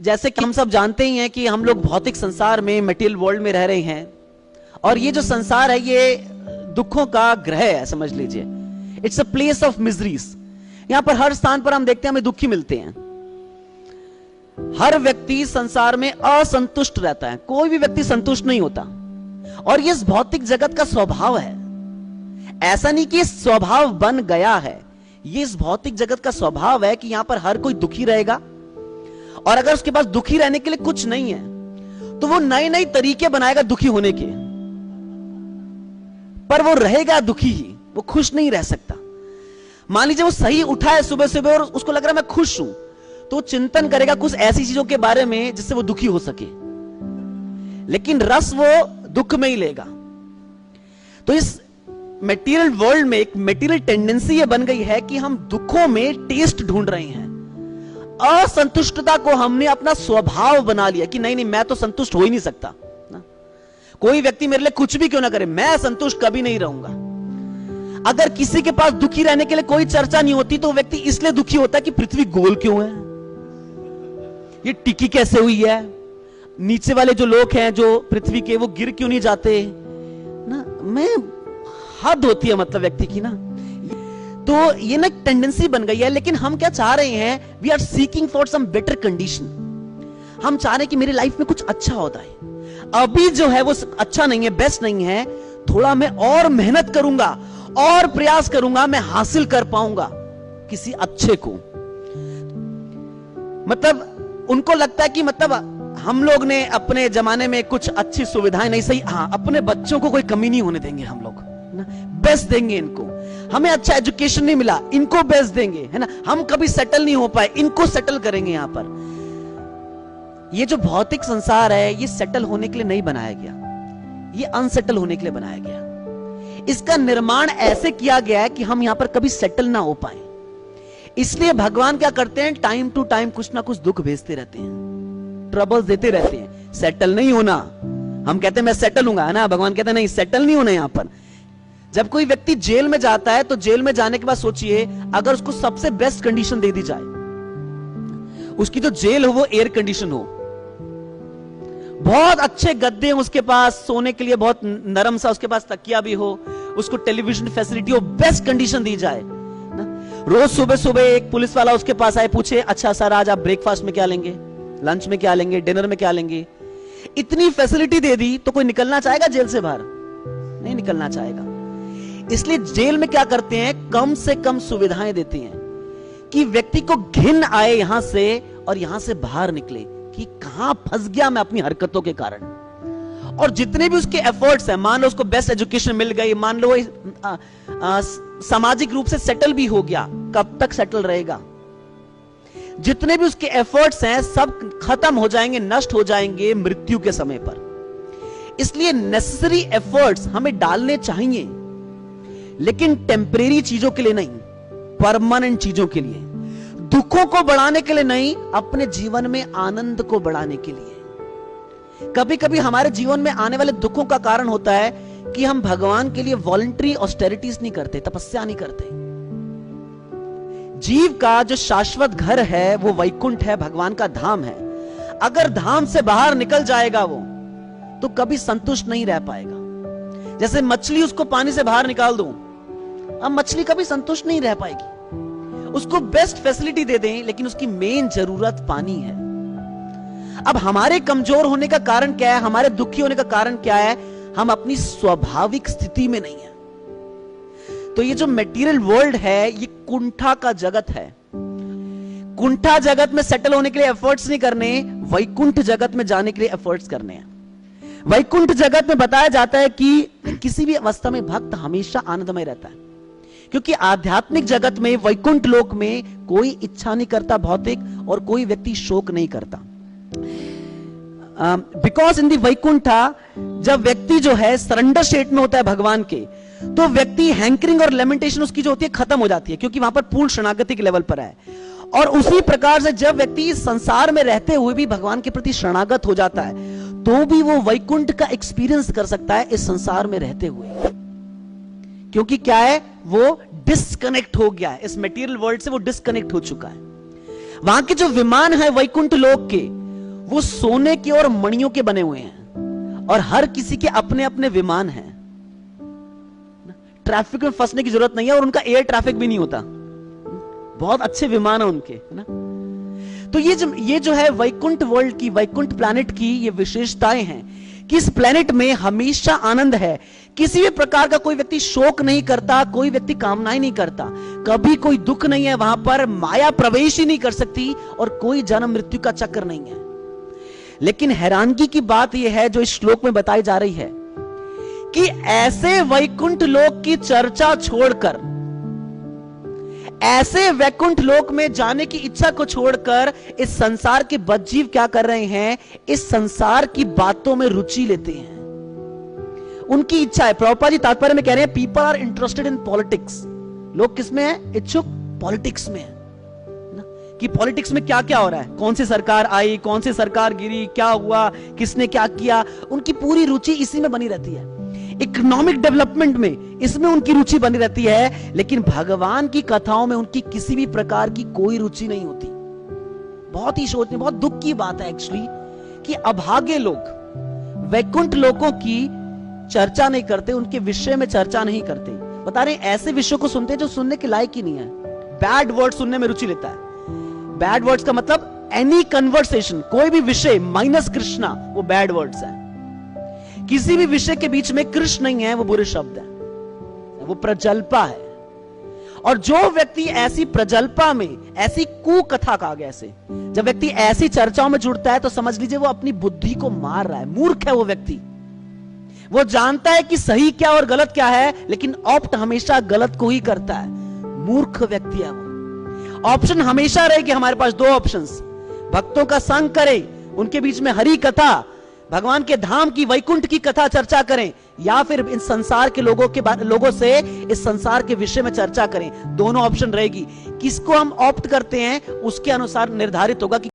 जैसे कि हम सब जानते ही हैं कि हम लोग भौतिक संसार में, मटेरियल वर्ल्ड में रह रहे हैं, और ये जो संसार है ये दुखों का ग्रह है, समझ लीजिए। It's a place of miseries. यहां पर हर स्थान पर हम देखते हैं हमें दुखी मिलते हैं। हर व्यक्ति संसार में असंतुष्ट रहता है, कोई भी व्यक्ति संतुष्ट नहीं होता, और ये इस भौतिक जगत का स्वभाव है। ऐसा नहीं कि स्वभाव बन गया है, ये इस भौतिक जगत का स्वभाव है कि यहां पर हर कोई दुखी रहेगा, और अगर उसके पास दुखी रहने के लिए कुछ नहीं है तो वो नए नए तरीके बनाएगा दुखी होने के, पर वो रहेगा दुखी ही, वो खुश नहीं रह सकता। मान लीजिए वो सही उठा है सुबह सुबह और उसको लग रहा है मैं खुश हूं, तो चिंतन करेगा कुछ ऐसी चीजों के बारे में जिससे वो दुखी हो सके, लेकिन रस वो दुख में ही लेगा। तो इस मटेरियल वर्ल्ड में एक मटेरियल टेंडेंसी ये बन गई है कि हम दुखों में टेस्ट ढूंढ रहे हैं। असंतुष्टता को हमने अपना स्वभाव बना लिया कि नहीं नहीं, मैं तो संतुष्ट हो ही नहीं सकता ना? कोई व्यक्ति मेरे लिए कुछ भी क्यों ना करे, मैं संतुष्ट कभी नहीं रहूंगा। अगर किसी के पास दुखी रहने के लिए कोई चर्चा नहीं होती तो व्यक्ति इसलिए दुखी होता है कि पृथ्वी गोल क्यों है, ये टिकी कैसे हुई है, नीचे वाले जो लोग हैं जो पृथ्वी के, वो गिर क्यों नहीं जाते ना? मैं हद होती है मतलब व्यक्ति की ना। तो ये ना टेंडेंसी बन गई है। लेकिन हम क्या चाह रहे हैं, we are seeking for some better condition. हम चाह रहे हैं कि मेरी लाइफ में कुछ अच्छा होता है। अभी जो है वो अच्छा नहीं है, बेस्ट नहीं है, थोड़ा मैं और मेहनत करूंगा और प्रयास करूंगा, मैं हासिल कर पाऊंगा किसी अच्छे को। मतलब उनको लगता है कि मतलब हम लोग ने अपने जमाने में कुछ अच्छी सुविधाएं नहीं, सही हाँ, अपने बच्चों को कोई कमी नहीं होने देंगे हम लोग ना, बेस्ट देंगे इनको। हमें अच्छा एजुकेशन नहीं मिला, इनको बेस्ट देंगे, है ना? हम कभी सेटल नहीं हो पाए, इनको सेटल करेंगे। यहां पर ये जो भौतिक संसार है ये सेटल होने के लिए नहीं बनाया गया, ये अनसेटल होने के लिए बनाया गया। इसका निर्माण ऐसे किया गया है कि हम यहां पर कभी सेटल ना हो पाए। इसलिए भगवान क्या करते हैं, टाइम टू टाइम कुछ ना कुछ दुख भेजते रहते हैं, ट्रबल्स देते रहते हैं। सेटल नहीं होना, हम कहते हैं मैं सेटल हूंगा, है ना? भगवान कहते हैं नहीं, सेटल नहीं होना। यहां पर जब कोई व्यक्ति जेल में जाता है तो जेल में जाने के बाद सोचिए, अगर उसको सबसे बेस्ट कंडीशन दे दी जाए, उसकी जो जेल हो वो एयर कंडीशन हो, बहुत अच्छे गद्दे उसके पास, सोने के लिए बहुत नरम सा उसके पास तकिया भी हो, उसको टेलीविजन फैसिलिटी हो, बेस्ट कंडीशन दी जाए ना। रोज सुबह सुबह एक पुलिस वाला उसके पास आए, पूछे अच्छा सर आज आप ब्रेकफास्ट में क्या लेंगे, लंच में क्या लेंगे, डिनर में क्या लेंगे। इतनी फैसिलिटी दे दी तो कोई निकलना चाहेगा जेल से बाहर? नहीं निकलना चाहेगा। इसलिए जेल में क्या करते हैं, कम से कम सुविधाएं देते हैं कि व्यक्ति को घिन आए यहां से और यहां से बाहर निकले कि कहां फंस गया मैं अपनी हरकतों के कारण। और जितने भी उसके एफर्ट्स हैं, मान लो उसको बेस्ट एजुकेशन मिल गई, मान लो सामाजिक रूप से सेटल भी हो गया, कब तक सेटल रहेगा? जितने भी उसके एफर्ट्स हैं सब खत्म हो जाएंगे, नष्ट हो जाएंगे मृत्यु के समय पर। इसलिए नेसेसरी एफर्ट्स हमें डालने चाहिए, लेकिन टेम्परेरी चीजों के लिए नहीं, परमानेंट चीजों के लिए। दुखों को बढ़ाने के लिए नहीं, अपने जीवन में आनंद को बढ़ाने के लिए। कभी कभी हमारे जीवन में आने वाले दुखों का कारण होता है कि हम भगवान के लिए वॉलंटरी ऑस्टेरिटीज नहीं करते, तपस्या नहीं करते। जीव का जो शाश्वत घर है वो वैकुंठ है, भगवान का धाम है। अगर धाम से बाहर निकल जाएगा वो तो कभी संतुष्ट नहीं रह पाएगा। जैसे मछली, उसको पानी से बाहर निकाल दूं, अब मछली कभी संतुष्ट नहीं रह पाएगी। उसको बेस्ट फैसिलिटी दे दें, लेकिन उसकी मेन जरूरत पानी है। अब हमारे कमजोर होने का कारण क्या है, हमारे दुखी होने का कारण क्या है? हम अपनी स्वाभाविक स्थिति में नहीं है। तो ये जो मटेरियल वर्ल्ड है ये कुंठा का जगत है। कुंठा जगत में सेटल होने के लिए एफर्ट्स नहीं करने, वैकुंठ जगत में जाने के लिए एफर्ट्स करने हैं। वैकुंठ जगत में बताया जाता है कि किसी भी अवस्था में भक्त हमेशा आनंदमय रहता है, क्योंकि आध्यात्मिक जगत में, वैकुंठ लोक में कोई इच्छा नहीं करता भौतिक, और कोई व्यक्ति शोक नहीं करता। बिकॉज इन दी वैकुंठा, जब व्यक्ति जो है सरेंडर स्टेट में होता है भगवान के, तो व्यक्ति हैंकरिंग और लेमेंटेशन उसकी जो होती है खत्म हो जाती है, क्योंकि वहां पर पूर्ण शरणागति के लेवल पर है। और उसी प्रकार से जब व्यक्ति संसार में रहते हुए भी भगवान के प्रति शरणागत हो जाता है, तो भी वो वैकुंठ का एक्सपीरियंस कर सकता है इस संसार में रहते हुए। क्योंकि क्या है, वो डिस्कनेक्ट हो गया है इस मटेरियल वर्ल्ड से, वो डिस्कनेक्ट हो चुका है। वहां के जो विमान है वैकुंठ लोक के, वो सोने के और मणियों के बने हुए हैं, और हर किसी के अपने अपने विमान हैं। ट्रैफिक में फंसने की जरूरत नहीं है, और उनका एयर ट्रैफिक भी नहीं होता, बहुत अच्छे विमान है उनके, है ना। तो ये जो है वैकुंठ वर्ल्ड की, वैकुंठ प्लैनेट की ये विशेषताएं हैं कि इस प्लैनेट में हमेशा आनंद है। किसी भी प्रकार का कोई व्यक्ति शोक नहीं करता, कोई व्यक्ति कामनाएं नहीं करता, कभी कोई दुख नहीं है वहां पर, माया प्रवेश ही नहीं कर सकती, और कोई जन्म मृत्यु का चक्र नहीं है। लेकिन हैरानगी की बात यह है जो इस श्लोक में बताई जा रही है कि ऐसे वैकुंठ लोक की चर्चा छोड़कर, ऐसे वैकुंठ लोक में जाने की इच्छा को छोड़कर इस संसार के बदजीव क्या कर रहे हैं, इस संसार की बातों में रुचि लेते हैं। उनकी इच्छा है, प्रभुपाद जी तात्पर्य में कह रहे हैं, people are interested in politics. लोग किसमें है? इच्छुक पॉलिटिक्स में है ना, कि पॉलिटिक्स में क्या क्या हो रहा है, कौन सी सरकार आई, कौन सी सरकार गिरी, क्या हुआ, किसने क्या किया, उनकी पूरी रुचि इसी में बनी रहती है। इकोनॉमिक डेवलपमेंट में इसमें उनकी रुचि बनी रहती है, लेकिन भगवान की कथाओं में उनकी किसी भी प्रकार की कोई रुचि नहीं होती। बहुत ही सोचने, बहुत दुख की बात है एक्चुअली कि अभागे लोग वैकुंठ लोकों की चर्चा नहीं करते, उनके विषय में चर्चा नहीं करते। बता रहे ऐसे विषयों को सुनते हैं जो सुनने के लायक ही नहीं है। बैड वर्ड सुनने में रुचि लेता है। बैड वर्ड्स का मतलब एनी कन्वर्सेशन, कोई भी विषय माइनस कृष्णा, वो बैड वर्ड्स है। किसी भी विषय के बीच में कृष्ण नहीं है, वो बुरे शब्द है, वो प्रजल्पा है। और जो व्यक्ति ऐसी प्रजल्पा में, ऐसी कुकथा कहा गया, ऐसे जब व्यक्ति ऐसी चर्चाओं में जुड़ता है तो समझ लीजिए वो अपनी बुद्धि को मार रहा है, मूर्ख है वो व्यक्ति। वो जानता है कि सही क्या और गलत क्या है, लेकिन ऑप्ट हमेशा गलत को ही करता है। मूर्ख व्यक्ति है वो। ऑप्शन हमेशा रहे कि हमारे पास दो ऑप्शंस, भक्तों का संग करें, उनके बीच में हरि कथा, भगवान के धाम की, वैकुंठ की कथा चर्चा करें, या फिर इन संसार के लोगों से इस संसार के विषय में चर्चा करें। दोनों ऑप्शन रहेगी। किसको हम ऑप्ट करते हैं उसके अनुसार निर्धारित होगा कि